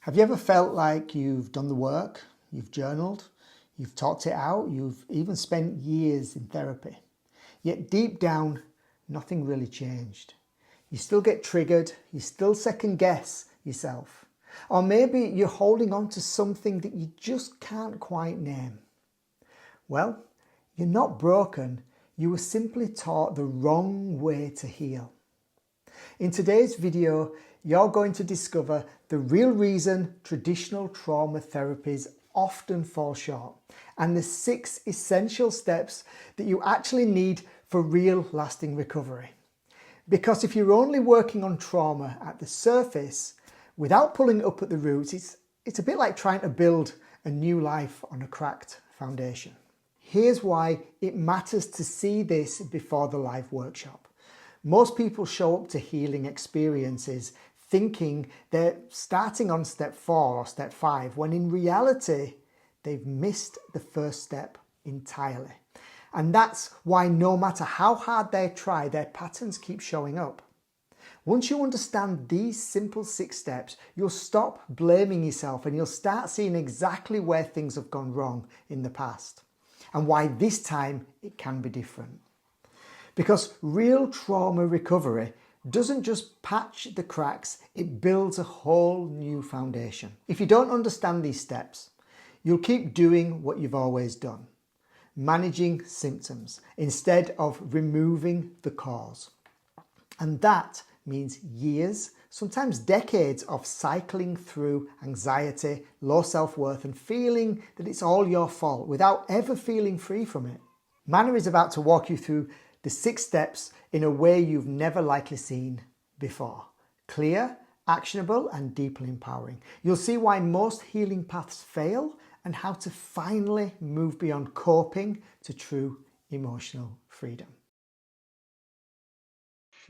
Have you ever felt like you've done the work, you've journaled, you've talked it out, you've even spent years in therapy, yet deep down, nothing really changed? You still get triggered, you still second guess yourself. Or maybe you're holding on to something that you just can't quite name. Well, you're not broken, you were simply taught the wrong way to heal. In today's video, you're going to discover the real reason traditional trauma therapies often fall short and the 6 essential steps that you actually need for real lasting recovery. Because if you're only working on trauma at the surface without pulling it up at the roots, it's a bit like trying to build a new life on a cracked foundation. Here's why it matters to see this before the live workshop. Most people show up to healing experiences thinking they're starting on step 4 or step 5, when in reality, they've missed the first step entirely. And that's why no matter how hard they try, their patterns keep showing up. Once you understand these simple 6 steps, you'll stop blaming yourself and you'll start seeing exactly where things have gone wrong in the past and why this time it can be different. Because real trauma recovery doesn't just patch the cracks, it builds a whole new foundation. If you don't understand these steps, you'll keep doing what you've always done, managing symptoms instead of removing the cause. And that means years, sometimes decades of cycling through anxiety, low self-worth and feeling that it's all your fault without ever feeling free from it. Manna is about to walk you through the 6 steps in a way you've never likely seen before. Clear, actionable and deeply empowering. You'll see why most healing paths fail and how to finally move beyond coping to true emotional freedom.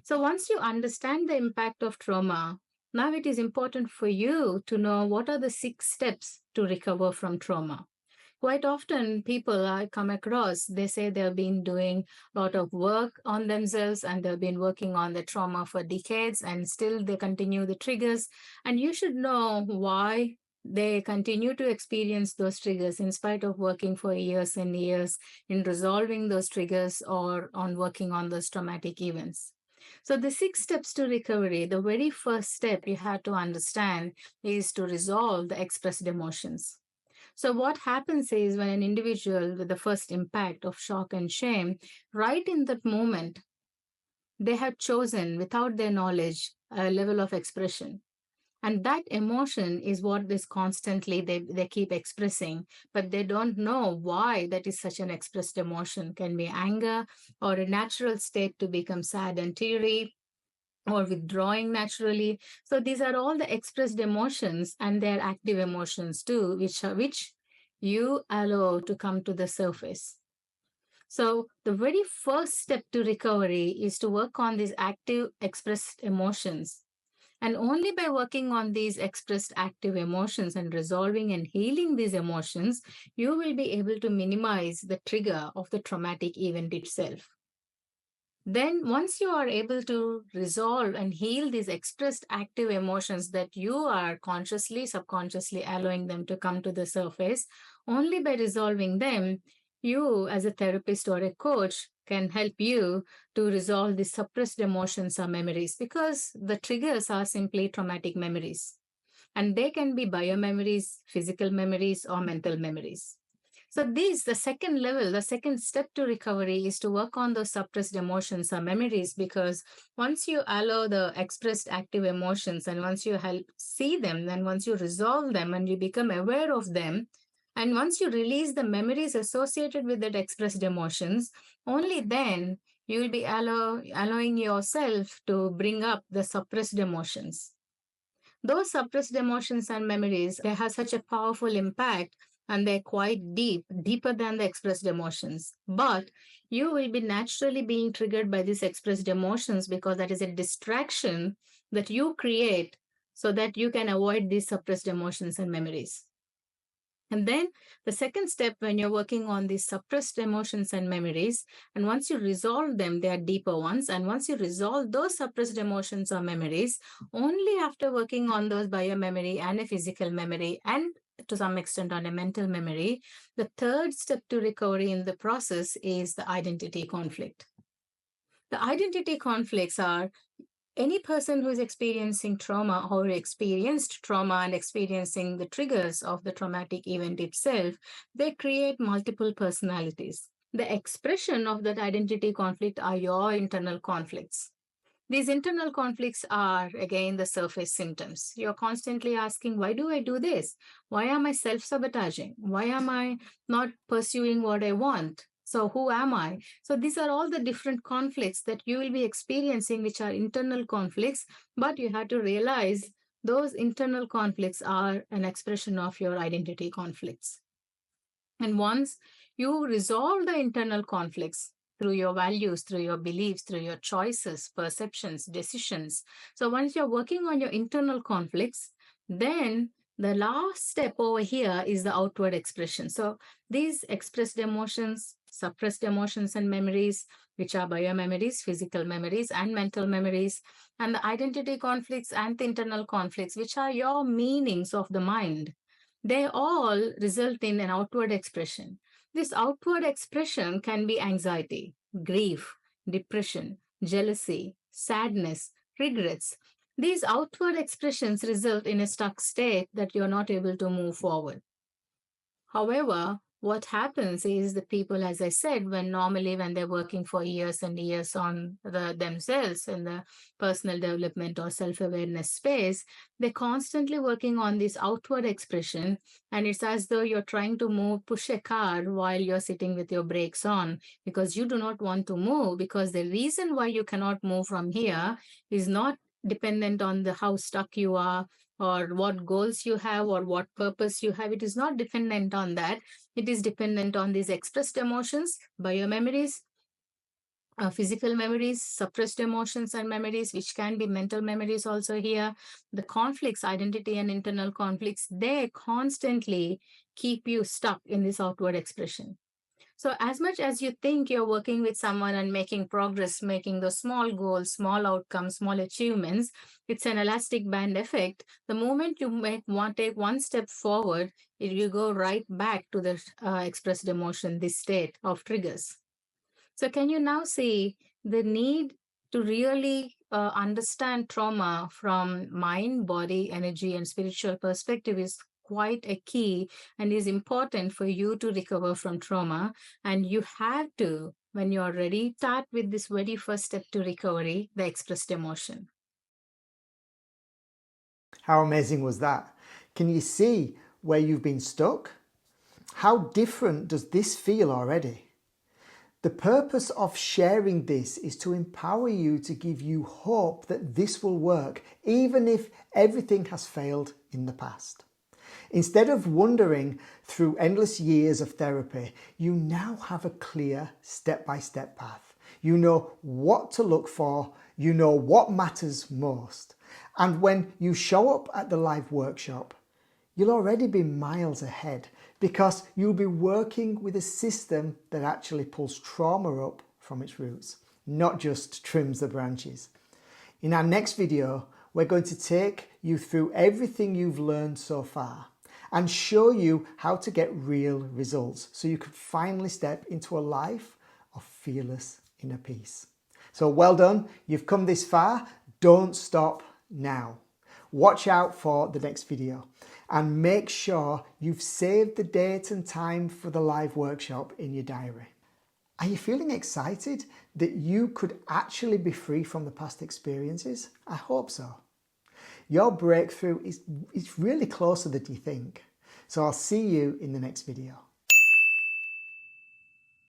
So once you understand the impact of trauma, now it is important for you to know what are the 6 steps to recover from trauma. Quite often, people I come across, they say they've been doing a lot of work on themselves and they've been working on the trauma for decades and still they continue the triggers. And you should know why they continue to experience those triggers in spite of working for years and years in resolving those triggers or on working on those traumatic events. So the 6 steps to recovery, the very first step you have to understand is to resolve the expressed emotions. So what happens is when an individual with the first impact of shock and shame, right in that moment, they have chosen without their knowledge a level of expression. And that emotion is what is constantly they keep expressing, but they don't know why that is such an expressed emotion. Can be anger or a natural state to become sad and teary or withdrawing naturally. So these are all the expressed emotions and they're active emotions too, which you allow to come to the surface. So the very first step to recovery is to work on these active expressed emotions. And only by working on these expressed active emotions and resolving and healing these emotions, you will be able to minimize the trigger of the traumatic event itself. Then, once you are able to resolve and heal these expressed active emotions that you are consciously, subconsciously allowing them to come to the surface, only by resolving them, you, as a therapist or a coach, can help you to resolve the suppressed emotions or memories because the triggers are simply traumatic memories. And they can be biomemories, physical memories, or mental memories. So the second level, the second step to recovery is to work on those suppressed emotions or memories, because once you allow the expressed active emotions and once you help see them, then once you resolve them and you become aware of them, and once you release the memories associated with that expressed emotions, only then you will be allowing yourself to bring up the suppressed emotions. Those suppressed emotions and memories, they have such a powerful impact and they're quite deep, deeper than the expressed emotions. But you will be naturally being triggered by these expressed emotions because that is a distraction that you create so that you can avoid these suppressed emotions and memories. And then the second step, when you're working on these suppressed emotions and memories, and once you resolve them, they are deeper ones. And once you resolve those suppressed emotions or memories, only after working on those biomemory and a physical memory, and to some extent on a mental memory, the third step to recovery in the process is the identity conflict. The identity conflicts are any person who is experiencing trauma or experienced trauma and experiencing the triggers of the traumatic event itself, they create multiple personalities. The expression of that identity conflict are your internal conflicts. These internal conflicts are, again, the surface symptoms. You're constantly asking, why do I do this? Why am I self sabotaging? Why am I not pursuing what I want? So, who am I? So, these are all the different conflicts that you will be experiencing, which are internal conflicts, but you have to realize those internal conflicts are an expression of your identity conflicts. And once you resolve the internal conflicts through your values, through your beliefs, through your choices, perceptions, decisions. So once you're working on your internal conflicts, then the last step over here is the outward expression. So these expressed emotions, suppressed emotions and memories, which are biomemories, physical memories, and mental memories, and the identity conflicts and the internal conflicts, which are your meanings of the mind, they all result in an outward expression. This outward expression can be anxiety, grief, depression, jealousy, sadness, regrets. These outward expressions result in a stuck state that you're not able to move forward. However, what happens is the people, as I said, when they're working for years and years on themselves in the personal development or self-awareness space, they're constantly working on this outward expression. And it's as though you're trying to push a car while you're sitting with your brakes on, because you do not want to move, because the reason why you cannot move from here is not dependent on the how stuck you are or what goals you have or what purpose you have. It is not dependent on that. It is dependent on these expressed emotions, biomemories, physical memories, suppressed emotions and memories, which can be mental memories also here. The conflicts, identity and internal conflicts, they constantly keep you stuck in this outward expression. So, as much as you think you're working with someone and making progress, making those small goals, small outcomes, small achievements, it's an elastic band effect. The moment you take one step forward, you go right back to the expressed emotion, this state of triggers. So, can you now see the need to really understand trauma from mind, body, energy, and spiritual perspective is quite a key and is important for you to recover from trauma. And you have to, when you're ready, start with this very first step to recovery, the expressed emotion. How amazing was that? Can you see where you've been stuck? How different does this feel already? The purpose of sharing this is to empower you, to give you hope that this will work, even if everything has failed in the past. Instead of wandering through endless years of therapy, you now have a clear step-by-step path. You know what to look for, you know what matters most. And when you show up at the live workshop, you'll already be miles ahead, because you'll be working with a system that actually pulls trauma up from its roots, not just trims the branches. In our next video, we're going to take you through everything you've learned so far and show you how to get real results so you can finally step into a life of fearless inner peace. So well done, you've come this far. Don't stop now. Watch out for the next video and make sure you've saved the date and time for the live workshop in your diary. Are you feeling excited that you could actually be free from the past experiences? I hope so. Your breakthrough is really closer than you think. So I'll see you in the next video.